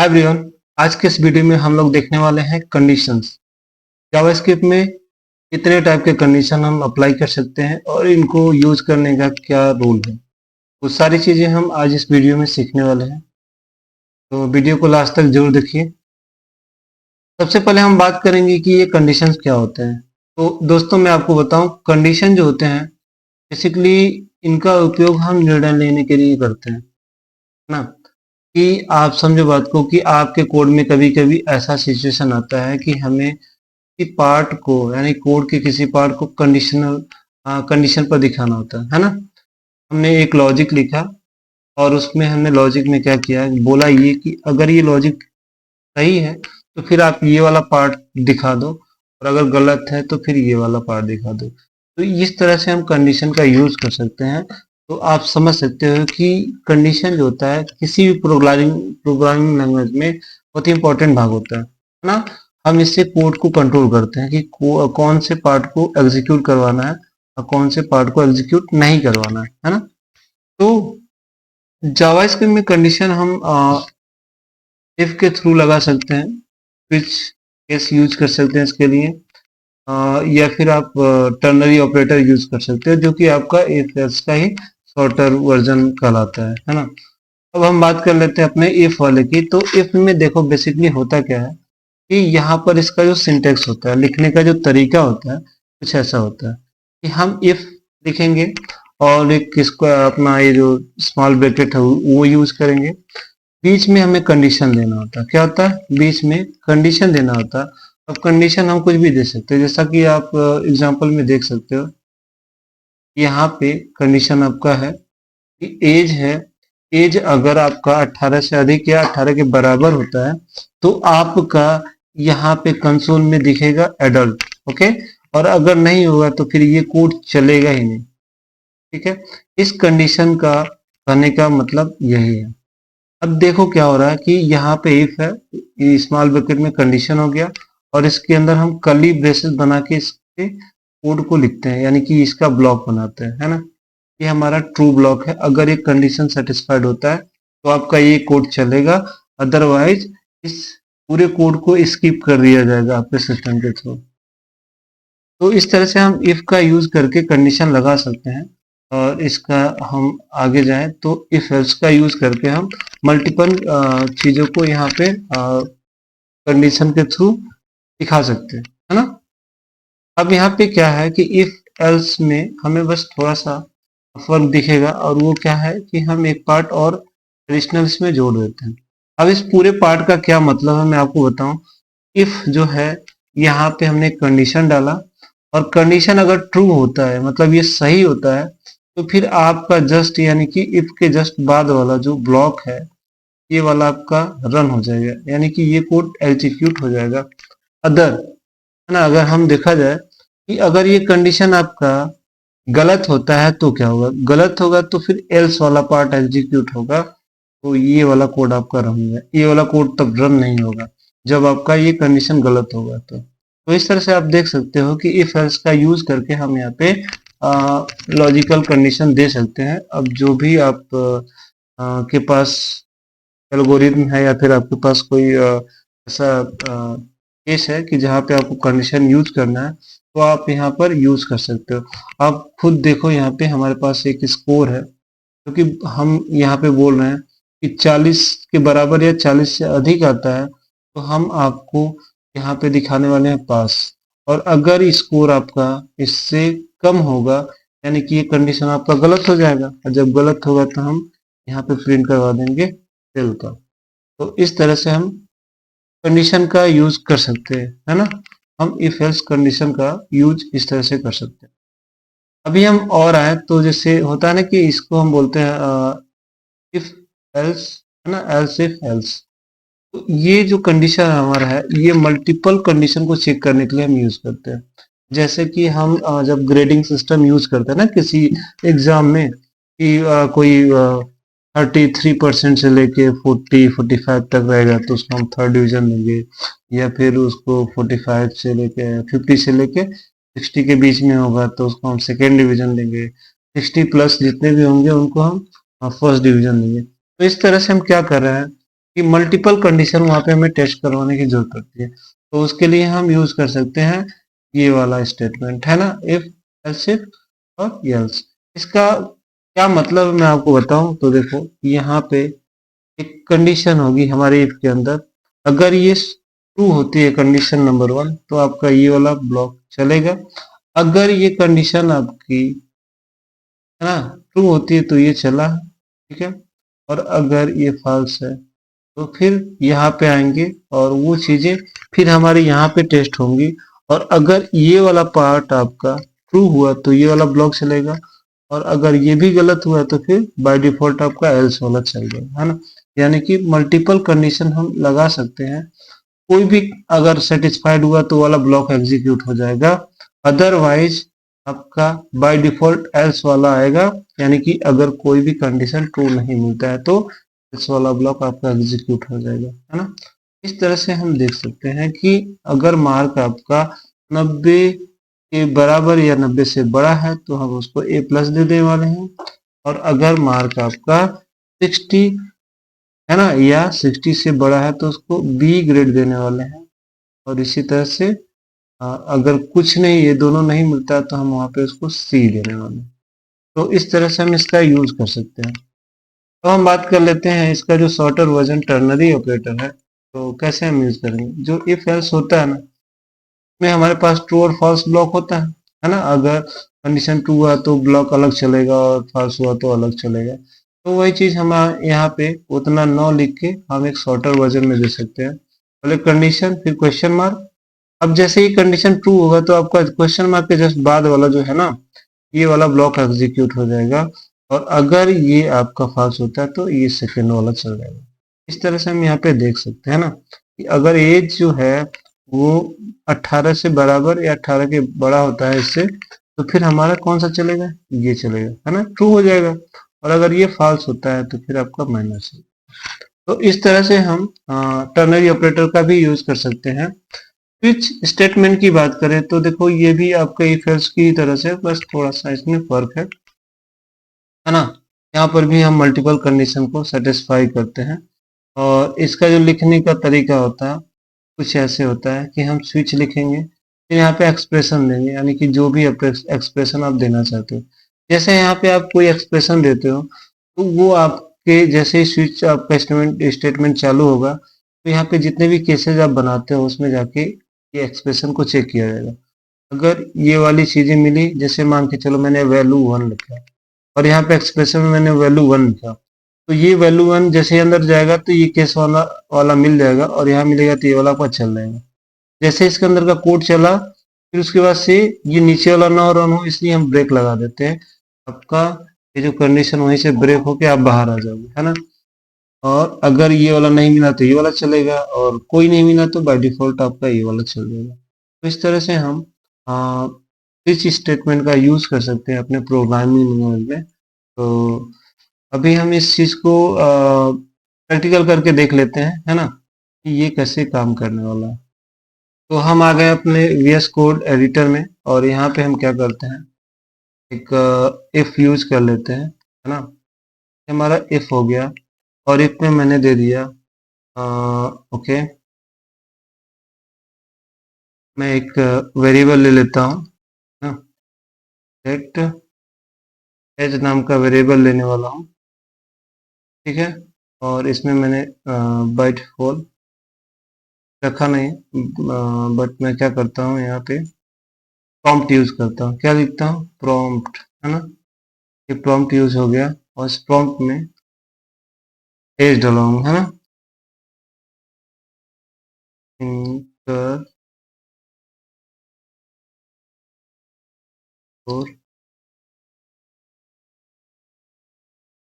Hi everyone. आज के इस वीडियो में हम लोग देखने वाले हैं कंडीशंस। जावास्क्रिप्ट में कितने टाइप के कंडीशन हम अप्लाई कर सकते हैं और इनको यूज करने का क्या रूल है, वो सारी चीजें हम आज इस वीडियो में सीखने वाले हैं। तो वीडियो को लास्ट तक जरूर देखिए। सबसे पहले हम बात करेंगे कि ये कंडीशंस क्या होते हैं। तो दोस्तों मैं आपको बताऊं, कंडीशन जो होते हैं बेसिकली इनका उपयोग हम निर्णय लेने के लिए करते हैं ना। कि आप समझो बात को कि आपके कोड में कभी कभी ऐसा सिचुएशन आता है कि हमें कि पार्ट को यानी कोड के किसी पार्ट को कंडीशन पर दिखाना होता है ना। हमने एक लॉजिक लिखा और उसमें हमने लॉजिक में क्या किया, बोला ये कि अगर ये लॉजिक सही है तो फिर आप ये वाला पार्ट दिखा दो, और अगर गलत है तो फिर ये वाला पार्ट दिखा दो। तो इस तरह से हम कंडीशन का यूज कर सकते हैं। तो आप समझ सकते हो कि कंडीशन जो होता है किसी भी प्रोग्रामिंग लैंग्वेज में बहुत ही इंपॉर्टेंट भाग होता है ना। हम इससे कोड को कंट्रोल करते हैं कि कौन से पार्ट को एग्जीक्यूट करवाना है और कौन से पार्ट को एग्जीक्यूट नहीं करवाना है ना। तो जावास्क्रिप्ट में कंडीशन हम इफ के थ्रू लगा सकते हैं, स्विच केस यूज कर सकते हैं इसके लिए, या फिर आप टर्नरी ऑपरेटर यूज कर सकते हो जो कि आपका इफ एल्स का ही शॉर्टर वर्जन कहलाता है ना। अब हम बात कर लेते हैं अपने इफ वाले की। तो इफ में देखो बेसिकली होता क्या है कि यहाँ पर इसका जो सिंटेक्स होता है, लिखने का जो तरीका होता है कुछ ऐसा होता है कि हम इफ लिखेंगे और एक किसको अपना ये जो स्मॉल ब्रैकेट है वो यूज करेंगे। बीच में हमें कंडीशन देना होता है। क्या होता है, बीच में कंडीशन देना होता है। अब कंडीशन हम कुछ भी दे सकते हैं, जैसा कि आप एग्जांपल में देख सकते हो। यहाँ पे कंडीशन आपका है कि एज है, एज अगर आपका 18 से अधिक या 18 के बराबर होता है तो आपका यहाँ पे कंसोल में दिखेगा एडल्ट। ओके, और अगर नहीं होगा तो फिर ये कोड चलेगा ही नहीं। ठीक है, इस कंडीशन का कहने का मतलब यही है। अब देखो क्या हो रहा है कि यहाँ पे इफ है, ये स्मॉल ब्रैकेट में कंडीशन हो गया और इसके अंदर हम कर्ली ब्रेसेस बना के इसके कोड को लिखते हैं, यानी कि इसका ब्लॉक बनाते हैं, है ना। ये हमारा ट्रू ब्लॉक है। अगर ये कंडीशन सेटिस्फाइड होता है तो आपका ये कोड चलेगा, अदरवाइज इस पूरे कोड को स्किप कर दिया जाएगा आपके सिस्टम के थ्रू। तो इस तरह से हम इफ का यूज करके कंडीशन लगा सकते हैं। और इसका हम आगे जाएं तो इफ एल्स का यूज करके हम मल्टीपल चीजों को यहाँ पे कंडीशन के थ्रू दिखा सकते हैं, है ना। अब यहाँ पे क्या है कि इफ एल्स में हमें बस थोड़ा सा फर्क दिखेगा, और वो क्या है कि हम एक पार्ट और एडिशनल इसमें जोड़ देते हैं। अब इस पूरे पार्ट का क्या मतलब है मैं आपको बताऊं। इफ जो है, यहाँ पे हमने कंडीशन डाला और कंडीशन अगर ट्रू होता है, मतलब ये सही होता है, तो फिर आपका जस्ट यानी कि इफ के जस्ट बाद वाला जो ब्लॉक है ये वाला आपका रन हो जाएगा, यानी कि ये कोड एग्जीक्यूट हो जाएगा। अदर है ना, अगर हम देखा जाए कि अगर ये कंडीशन आपका गलत होता है तो क्या होगा, गलत होगा तो फिर एल्स वाला पार्ट एग्जीक्यूट होगा, तो ये वाला कोड आपका रन होगा। ये वाला कोड तब रन नहीं होगा जब आपका ये कंडीशन गलत होगा। तो इस तरह से आप देख सकते हो कि इफ एल्स का यूज करके हम यहाँ पे लॉजिकल कंडीशन दे सकते हैं। अब जो भी आप के पास एल्गोरिथम है या फिर आपके पास कोई ऐसा केस है कि जहाँ पे आपको कंडीशन यूज करना है, तो आप यहाँ पर यूज कर सकते हो। आप खुद देखो, यहाँ पे हमारे पास एक स्कोर है क्योंकि हम यहाँ पे बोल रहे हैं कि 40 के बराबर या 40 से अधिक आता है तो हम आपको यहाँ पे दिखाने वाले हैं पास। और अगर स्कोर आपका इससे कम होगा यानी कि ये कंडीशन आपका गलत हो जाएगा, और जब गलत होगा तो हम यहाँ पे प्रिंट करवा देंगे फेल का। तो इस तरह से हम कंडीशन का यूज कर सकते हैं, है ना। हम इफ एल्स कंडीशन का यूज इस तरह से कर सकते हैं। अभी हम और आए तो जैसे होता है ना कि इसको हम बोलते हैं इफ एल्स, है ना, एल्स इफ एल्स। तो ये जो कंडीशन हमारा है ये मल्टीपल कंडीशन को चेक करने के लिए हम यूज करते हैं। जैसे कि हम जब ग्रेडिंग सिस्टम यूज करते हैं ना किसी एग्जाम में कि कोई 33% से लेके 45 तक रहेगा तो उसको हम थर्ड डिवीजन देंगे, या फिर उसको 45 से लेके 50 से लेके 60 के बीच में होगा तो उसको हम सेकेंड डिवीजन देंगे। 60 प्लस जितने भी होंगे उनको हम फर्स्ट डिवीजन देंगे। तो इस तरह से हम क्या कर रहे हैं कि मल्टीपल कंडीशन वहाँ पे हमें टेस्ट करवाने की जरूरत पड़ती है। तो उसके लिए हम यूज कर सकते हैं ये वाला स्टेटमेंट, है ना, इफ, एल्स इफ और एल्स। इसका क्या मतलब है मैं आपको बताऊं तो देखो, यहाँ पे एक कंडीशन होगी हमारे इफ के अंदर। अगर ये ट्रू होती है कंडीशन नंबर 1 तो आपका ये वाला ब्लॉक चलेगा। अगर ये कंडीशन आपकी, है ना, ट्रू होती है तो ये चला, ठीक है। और अगर ये फॉल्स है तो फिर यहाँ पे आएंगे और वो चीजें फिर हमारे यहाँ पे टेस्ट होंगी। और अगर ये वाला पार्ट आपका ट्रू हुआ तो ये वाला ब्लॉक चलेगा, और अगर ये भी गलत हुआ तो फिर बाय डिफॉल्ट आपका एल्स वाला चल जाएगा, है ना। यानी कि मल्टीपल कंडीशन हम लगा सकते हैं। कोई भी अगर सेटिस्फाइड हुआ तो वाला ब्लॉक एग्जीक्यूट हो जाएगा, अदरवाइज आपका बाय डिफॉल्ट एल्स वाला आएगा। यानी कि अगर कोई भी कंडीशन ट्रू नहीं मिलता है तो एल्स वाला ब्लॉक आपका एग्जीक्यूट हो जाएगा, है ना। इस तरह से हम देख सकते हैं कि अगर मार्क आपका 90 के बराबर या 90 से बड़ा है तो हम उसको ए प्लस दे देने वाले हैं। और अगर मार्क आपका 60, है ना, या 60 से बड़ा है तो उसको बी ग्रेड देने वाले हैं। और इसी तरह से अगर कुछ नहीं, ये दोनों नहीं मिलता तो हम वहां पे उसको सी देने वाले हैं। तो इस तरह से हम इसका यूज कर सकते हैं। तो हम बात कर लेते हैं इसका जो शॉर्टर वर्जन टर्नरी ऑपरेटर है, तो कैसे हम यूज करेंगे। जो इफ एल्स होता है ना, में हमारे पास ट्रू और फॉल्स ब्लॉक होता है ना। अगर कंडीशन ट्रू हुआ तो ब्लॉक अलग चलेगा और फॉल्स हुआ तो अलग चलेगा। तो वही चीज हम यहाँ पे उतना 9 लिख के हम एक शॉर्टर वर्जन में दे सकते हैं। पहले कंडीशन, फिर क्वेश्चन मार्क। अब जैसे ही कंडीशन ट्रू होगा तो आपका क्वेश्चन मार्क के जस्ट बाद वाला जो है ना, ये वाला ब्लॉक एग्जीक्यूट हो जाएगा। और अगर ये आपका फॉल्स होता है तो ये सेकेंड वाला चल जाएगा। इस तरह से हम यहाँ पे देख सकते हैं ना कि अगर एज जो है वो 18 से बराबर या 18 के बड़ा होता है इससे, तो फिर हमारा कौन सा चलेगा, ये चलेगा, है ना, ट्रू हो जाएगा। और अगर ये फॉल्स होता है तो फिर आपका माइनस है। तो इस तरह से हम टर्नरी ऑपरेटर का भी यूज कर सकते हैं। स्विच स्टेटमेंट की बात करें तो देखो ये भी आपका इफ एल्स की तरह से, बस थोड़ा सा इसमें फर्क है ना। यहाँ पर भी हम मल्टीपल कंडीशन को सेटिस्फाई करते हैं। और इसका जो लिखने का तरीका होता है कुछ ऐसे होता है कि हम स्विच लिखेंगे, फिर यहाँ पे एक्सप्रेशन देंगे, यानी कि जो भी एक्सप्रेशन आप देना चाहते हो। जैसे यहाँ पे आप कोई एक्सप्रेशन देते हो तो वो आपके जैसे ही स्विच आपका स्टेटमेंट चालू होगा तो यहाँ पे जितने भी केसेस आप बनाते हो उसमें जाके ये एक्सप्रेशन को चेक किया जाएगा। अगर ये वाली चीजें मिली, जैसे मान के चलो मैंने वैल्यू 1 लिखा और यहाँ पे एक्सप्रेशन में मैंने वैल्यू 1 लिखा, तो ये वैल्यू 1 जैसे ही अंदर जाएगा तो ये केस वाला वाला मिल जाएगा और यहाँ मिलेगा तो ये वाला आपका चल जाएगा। जैसे इसके अंदर का कोड चला फिर उसके बाद से ये नीचे वाला ना रन हो इसलिए हम ब्रेक लगा देते हैं। आपका ये जो कंडीशन वहीं से ब्रेक होके आप बाहर आ जाओगे, है ना। और अगर ये वाला नहीं मिला तो ये वाला चलेगा, और कोई नहीं मिला तो बाय डिफॉल्ट आपका ये वाला चल जाएगा। तो इस तरह से हम स्विच स्टेटमेंट का यूज कर सकते हैं अपने प्रोग्रामिंग लैंग्वेज में। तो अभी हम इस चीज को प्रैक्टिकल करके देख लेते हैं, है ना, कि ये कैसे काम करने वाला है। तो हम आ गए अपने VS कोड एडिटर में और यहाँ पे हम क्या करते हैं, एक इफ यूज कर लेते हैं, है ना। ये हमारा इफ हो गया और इफ में मैंने दे दिया ओके, मैं एक वेरिएबल ले लेता हूँ ना, लेट एज नाम का वेरिएबल लेने वाला हूँ, ठीक है। और इसमें मैंने बाय डिफॉल्ट रखा नहीं, बट मैं क्या करता हूँ यहाँ पे प्रॉम्प्ट यूज करता हूँ। क्या लिखता हूँ, प्रॉम्प्ट, है ना। ये प्रॉम्प्ट यूज हो गया और इस प्रॉम्प्ट में एज डलाऊंगा, है ना। इंटर और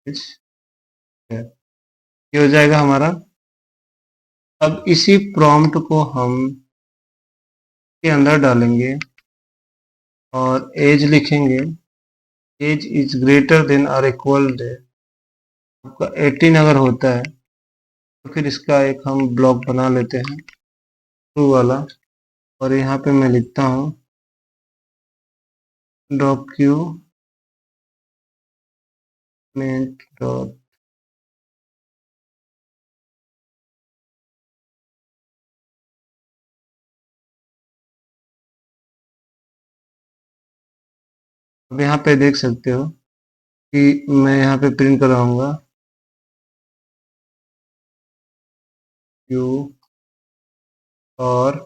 एज है। ये हो जाएगा हमारा। अब इसी प्रॉम्प्ट को हम के अंदर डालेंगे और एज लिखेंगे, एज इज ग्रेटर देन और इक्वल टू आपका 18 अगर होता है तो फिर इसका एक हम ब्लॉक बना लेते हैं ट्रू वाला। और यहाँ पे मैं लिखता हूँ डॉक्यूमेंट डॉट अब यहाँ पे देख सकते हो कि मैं यहाँ पे प्रिंट कराऊंगा क्यू और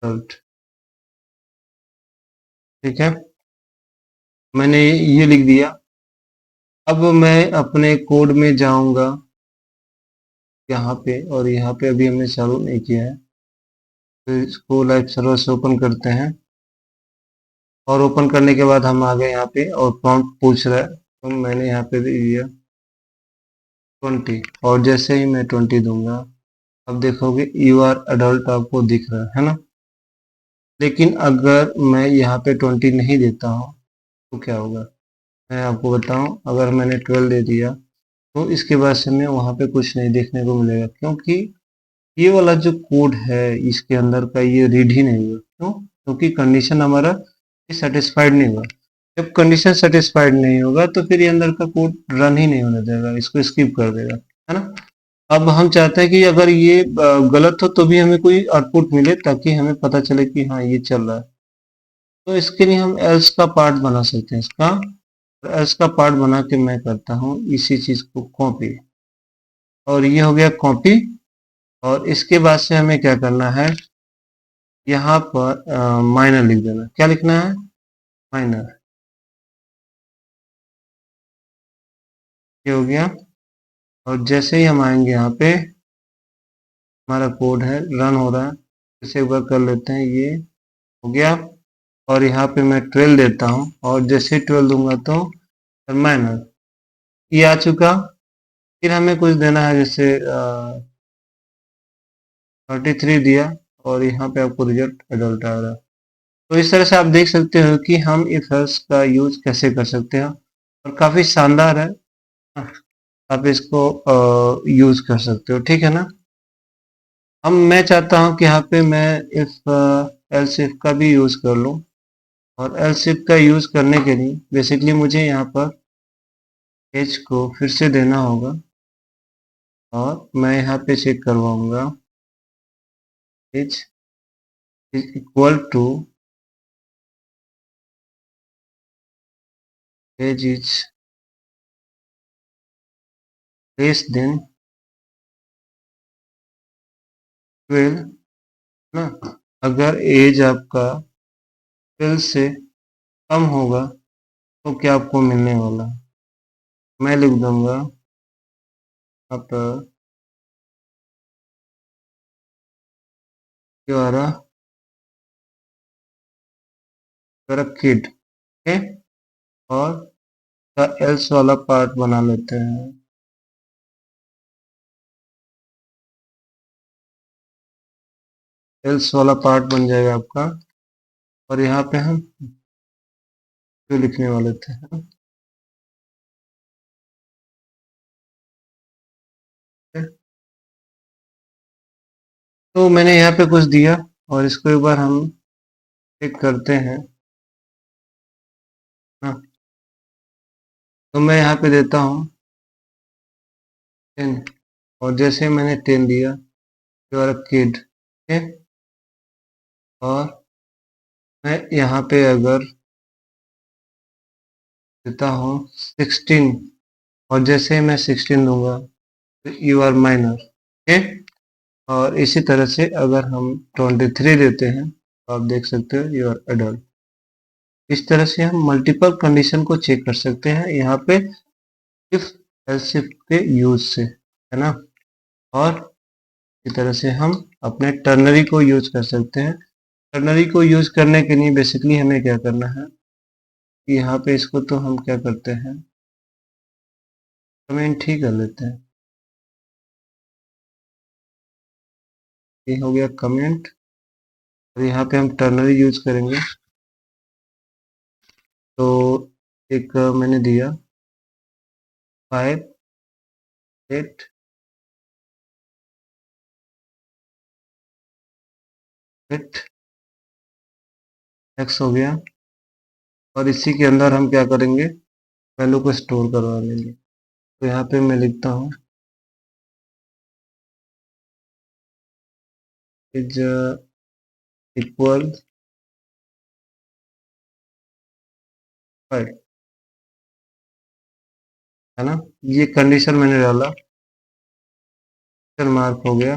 रिजल्ट। ठीक है, मैंने ये लिख दिया। अब मैं अपने कोड में जाऊंगा यहाँ पे, और यहाँ पे अभी हमने चालू नहीं किया है, तो इसको लाइव सर्वर से ओपन करते हैं। और ओपन करने के बाद हम आ गए यहाँ पे और प्रॉम्प्ट पूछ रहा है, तो मैंने यहाँ पे दे दिया 20, और जैसे ही मैं 20 दूंगा, अब देखोगे यू आर अडल्ट आपको दिख रहा है ना। लेकिन अगर मैं यहाँ पे 20 नहीं देता हूँ तो क्या होगा, मैं आपको बताऊं। अगर मैंने 12 दे दिया तो इसके बाद से मैं वहाँ पे कुछ नहीं देखने को मिलेगा, क्योंकि ये वाला जो कोड है इसके अंदर का ये रीड ही नहीं हुआ। क्यों? क्योंकि कंडीशन हमारा सेटिस्फाइड नहीं हुआ। जब कंडीशन सेटिस्फाइड नहीं होगा तो फिर ये अंदर का कोड रन ही नहीं होने देगा, इसको स्किप कर देगा, है ना। अब हम चाहते हैं कि अगर ये गलत हो तो भी हमें कोई आउटपुट मिले, ताकि हमें पता चले कि हाँ ये चल रहा है। तो इसके लिए हम एल्स का पार्ट बना सकते हैं इसका। एल्स का पार्ट बना के मैं करता हूँ इसी चीज को कॉपी, और ये हो गया कॉपी। और इसके बाद से हमें क्या करना है, यहाँ पर माइनर लिख देना। क्या लिखना है? माइनर। ये हो गया। और जैसे ही हम आएंगे यहाँ पे, हमारा कोड है रन हो रहा है, इसे एक बार कर लेते हैं। ये हो गया। और यहाँ पे मैं 12 देता हूँ, और जैसे ही 12 दूंगा तो माइनर ये आ चुका। फिर हमें कुछ देना है, जैसे 33 दिया, और यहाँ पे आपको रिजल्ट एडल्ट आ रहा है। तो इस तरह से आप देख सकते हो कि हम इफ एल्स का यूज कैसे कर सकते हैं, और काफी शानदार है। आप इसको यूज कर सकते हो, ठीक है ना। हम मैं चाहता हूं कि यहाँ पे मैं इफ एल्स इफ का भी यूज कर लूं। और एल्स इफ का यूज करने के लिए बेसिकली मुझे यहाँ पर एज को फिर से देना होगा, और मैं यहाँ पे चेक करवाऊंगा age is equal to age is less than 12 ना। अगर एज आपका 12 से कम होगा तो क्या आपको मिलने वाला है? मैं लिख दूंगा आप द्वारा किड, ओके। और एल्स वाला पार्ट बना लेते हैं। एल्स वाला पार्ट बन जाएगा आपका। और यहाँ पे हम जो लिखने वाले थे, तो मैंने यहाँ पे कुछ दिया, और इसको एक बार हम चेक करते हैं। हाँ, तो मैं यहाँ पे देता हूँ 10, और जैसे मैंने 10 दिया, यू आर किड, ओके। और मैं यहाँ पे अगर देता हूँ 16, और जैसे ही मैं 16 दूंगा तो यू आर माइनर, ओके। और इसी तरह से अगर हम 23 देते हैं तो आप देख सकते हो यू आर एडल्ट। इस तरह से हम मल्टीपल कंडीशन को चेक कर सकते हैं यहाँ पे इफ एल्स इफ के यूज से, है ना। और इस तरह से हम अपने टर्नरी को यूज कर सकते हैं। टर्नरी को यूज करने के लिए बेसिकली हमें क्या करना है कि यहाँ पे इसको तो हम क्या करते हैं, कमेंट ही कर लेते हैं। ये हो गया कमेंट, और यहाँ पे हम टर्नरी यूज करेंगे। तो एक मैंने दिया 5 8 8 एक्स हो गया। और इसी के अंदर हम क्या करेंगे, वैल्यू को स्टोर करवा लेंगे। तो यहाँ पे मैं लिखता हूँ इज इक्वल 5 है ना। ये कंडीशन मैंने डाला, मार्क हो गया।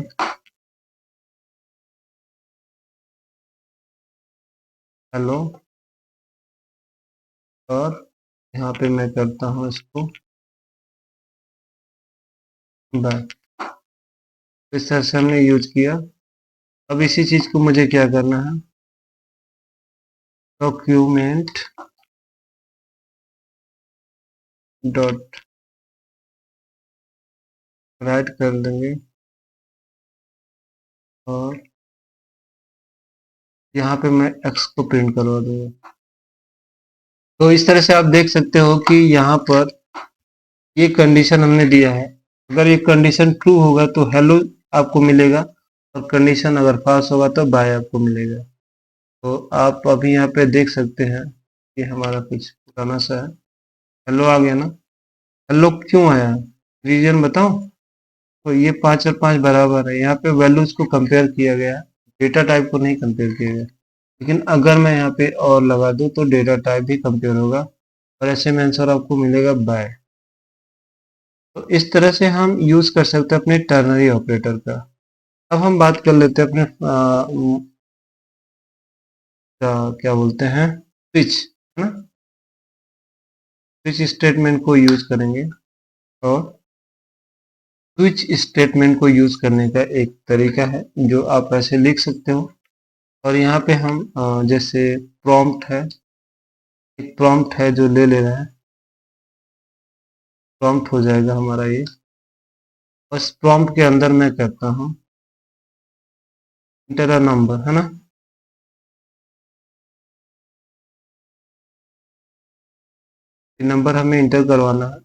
हेलो, और यहाँ पे मैं करता हूँ इसको बाय। इस तरह से हमने यूज किया। अब इसी चीज को मुझे क्या करना है, डॉक्यूमेंट डॉट राइट कर देंगे, और यहाँ पे मैं एक्स को प्रिंट करवा दूंगा। तो इस तरह से आप देख सकते हो कि यहाँ पर ये कंडीशन हमने दिया है। अगर ये कंडीशन ट्रू होगा तो हेलो आपको मिलेगा, और कंडीशन अगर फॉल्स होगा तो बाय आपको मिलेगा। तो आप अभी यहाँ पे देख सकते हैं कि हमारा कुछ पुराना सा है। हेलो आ गया ना। हेलो क्यों आया, रीजन बताओ। तो ये 5 और 5 बराबर है, यहाँ पे वैल्यूज को कंपेयर किया गया है, डेटा टाइप को नहीं कंपेयर किया गया। लेकिन अगर मैं यहाँ पे और लगा दूं तो डेटा टाइप भी कंपेयर होगा, और ऐसे में आंसर आपको मिलेगा बाय। तो इस तरह से हम यूज कर सकते हैं अपने टर्नरी ऑपरेटर का। अब हम बात कर लेते हैं अपने क्या बोलते हैं, स्विच, है ना। स्विच स्टेटमेंट को यूज करेंगे, और स्विच स्टेटमेंट को यूज करने का एक तरीका है जो आप ऐसे लिख सकते हो। और यहाँ पे हम जैसे प्रॉम्प्ट है, एक प्रॉम्प्ट है जो ले ले रहे हैं, प्रॉम्प्ट हो जाएगा हमारा ये। बस प्रॉम्प्ट के अंदर मैं करता हूँ इंटर अ नंबर, है ना। ये नंबर हमें इंटर करवाना है।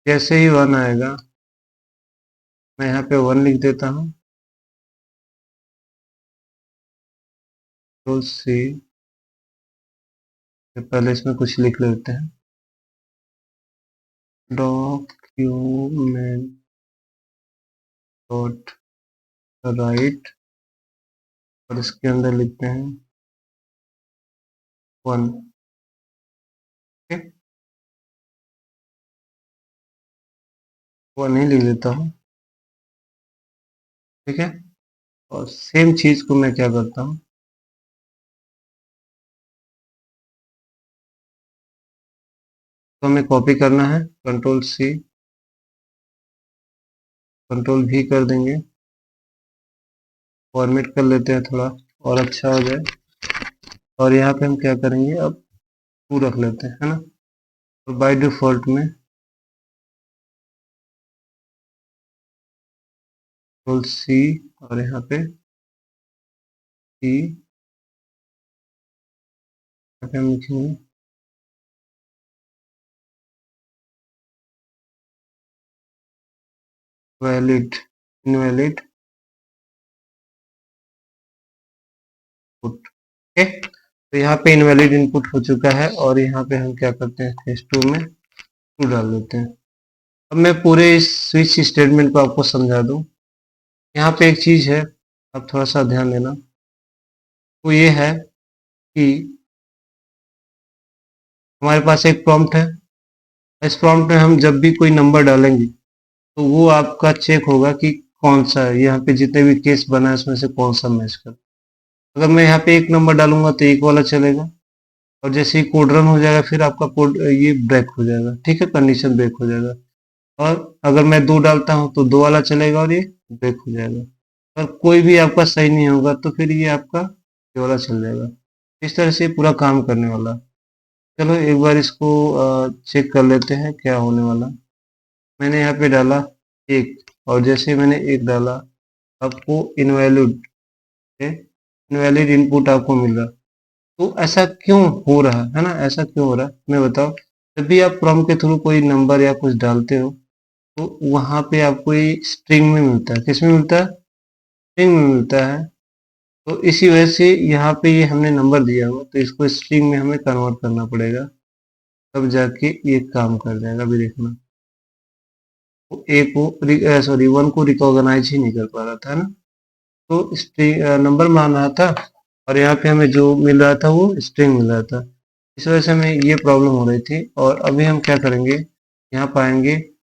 जैसे ही 1 आएगा मैं यहाँ पे 1 लिख देता हूँ। कंट्रोल सी, पहले इसमें कुछ लिख लेते हैं, डॉक्यूमेंट डॉट राइट, और इसके अंदर लिखते हैं 1। ठीक, 1 ही लिख देता हूँ। ठीक है, और सेम चीज को मैं क्या करता हूँ, तो हमें कॉपी करना है, कंट्रोल सी, कंट्रोल भी कर देंगे, फॉर्मेट कर लेते हैं थोड़ा और अच्छा हो जाए। और यहाँ पे हम क्या करेंगे, अब 2 रख लेते हैं, है ना। और बाय डिफॉल्ट में कंट्रोल सी, और यहाँ पे सी, यहाँ पे हम लिखेंगे वैलिड इनवैलिड पुट। ओके, तो यहाँ पे इनवैलिड इनपुट हो चुका है, और यहाँ पे हम क्या करते हैं, फेस 2 में 2 डाल देते हैं। अब मैं पूरे इस स्विच स्टेटमेंट को आपको समझा दूं। यहाँ पे एक चीज है, आप थोड़ा सा ध्यान देना, वो ये है कि हमारे पास एक प्रॉम्प्ट है। इस प्रॉम्प्ट में हम जब भी कोई नंबर डालेंगे तो वो आपका चेक होगा कि कौन सा है, यहाँ पे जितने भी केस बना है उसमें से कौन सा मैच कर। अगर मैं यहाँ पे एक नंबर डालूंगा तो एक वाला चलेगा, और जैसे ही कोड रन हो जाएगा फिर आपका कोड ये ब्रेक हो जाएगा। ठीक है, कंडीशन ब्रेक हो जाएगा। और अगर मैं 2 डालता हूँ तो 2 वाला चलेगा और ये ब्रेक हो जाएगा। और कोई भी आपका सही नहीं होगा तो फिर ये आपका ये वाला चल जाएगा। इस तरह से पूरा काम करने वाला। चलो एक बार इसको चेक कर लेते हैं क्या होने वाला। मैंने यहाँ पे डाला 1, और जैसे मैंने 1 डाला आपको इनवैलिड इनवैलिड इनपुट आपको मिल रहा। तो ऐसा क्यों हो रहा है ना, ऐसा क्यों हो रहा है मैं बताओ। जब भी आप प्रॉम्प्ट के थ्रू कोई नंबर या कुछ डालते हो तो वहां पे आपको ये स्ट्रिंग में मिलता है। किस में मिलता है, स्ट्रिंग में मिलता है। तो इसी वजह से यहाँ पे ये हमने नंबर दिया हो तो इसको स्ट्रिंग में हमें कन्वर्ट करना पड़ेगा, तब जाके ये काम कर जाएगा। अभी देखना, वो ए को सॉरी 1 को रिकॉग्नाइज ही नहीं कर पा रहा था ना। तो स्ट्रिंग नंबर मान रहा था, और यहाँ पे हमें जो मिल रहा था वो स्ट्रिंग मिल रहा था। इस वजह से हमें ये प्रॉब्लम हो रही थी। और अभी हम क्या करेंगे, यहाँ पाएंगे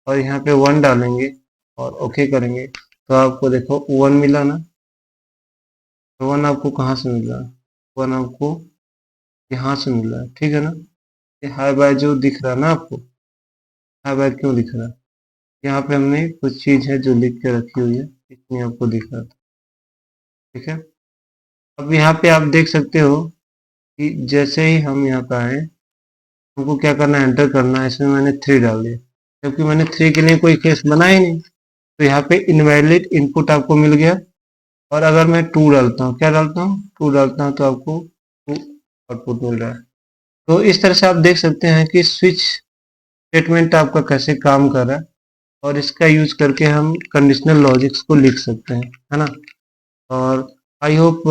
और यहाँ पे 1 डालेंगे और ओके करेंगे, तो आपको देखो 1 मिला ना। तो 1 आपको कहाँ से मिल रहा है? 1 आपको यहाँ से मिल रहा है, ठीक है ना। ये हाई बाय जो दिख रहा है ना आपको, हाई बाय क्यों दिख रहा है? यहाँ पे हमने कुछ चीज है जो लिख के रखी हुई है, इसलिए आपको दिख रहा था, ठीक है। अब यहाँ पे आप देख सकते हो कि जैसे ही हम यहाँ पे आए, हमको क्या करना है, एंटर करना है। इसमें मैंने 3 डाल दिया, जबकि मैंने 3 के लिए कोई केस बनाया ही नहीं। तो यहाँ पे इनवैलिड इनपुट आपको मिल गया। और अगर मैं 2 डालता हूँ, क्या डालता हूँ, 2 डालता हूँ, तो आपको 2 आउटपुट मिल रहा है। तो इस तरह से आप देख सकते हैं कि स्विच स्टेटमेंट आपका कैसे काम कर रहा है, और इसका यूज करके हम कंडीशनल लॉजिक्स को लिख सकते हैं, है ना। और आई होप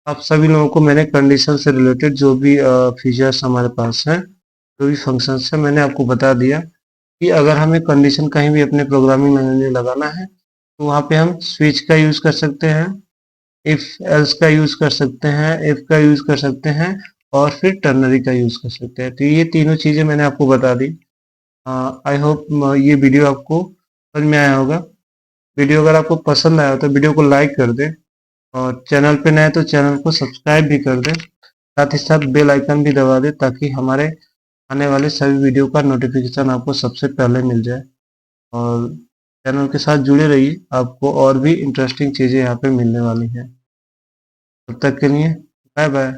आप सभी लोगों को मैंने कंडीशन से रिलेटेड जो भी फीचर्स हमारे पास हैं, जो भी फंक्शंस हैं, मैंने आपको बता दिया कि अगर हमें कंडीशन कहीं भी अपने प्रोग्रामिंग लैंग्वेज में लगाना है, तो वहाँ पे हम स्विच का यूज कर सकते हैं, इफ एल्स का यूज कर सकते हैं, इफ का यूज कर सकते हैं, और फिर टर्नरी का यूज कर सकते हैं। तो ये तीनों चीजें मैंने आपको बता दी। आई होप ये वीडियो आपको समझ में आया होगा। वीडियो अगर आपको पसंद आया हो तो वीडियो को लाइक कर दें, और चैनल पे नए तो चैनल को सब्सक्राइब भी कर दें। साथ ही साथ बेल आइकन भी दबा दें, ताकि हमारे आने वाले सभी वीडियो का नोटिफिकेशन आपको सबसे पहले मिल जाए। और चैनल के साथ जुड़े रहिए, आपको और भी इंटरेस्टिंग चीज़ें यहाँ पे मिलने वाली हैं। तब तक के लिए बाय बाय।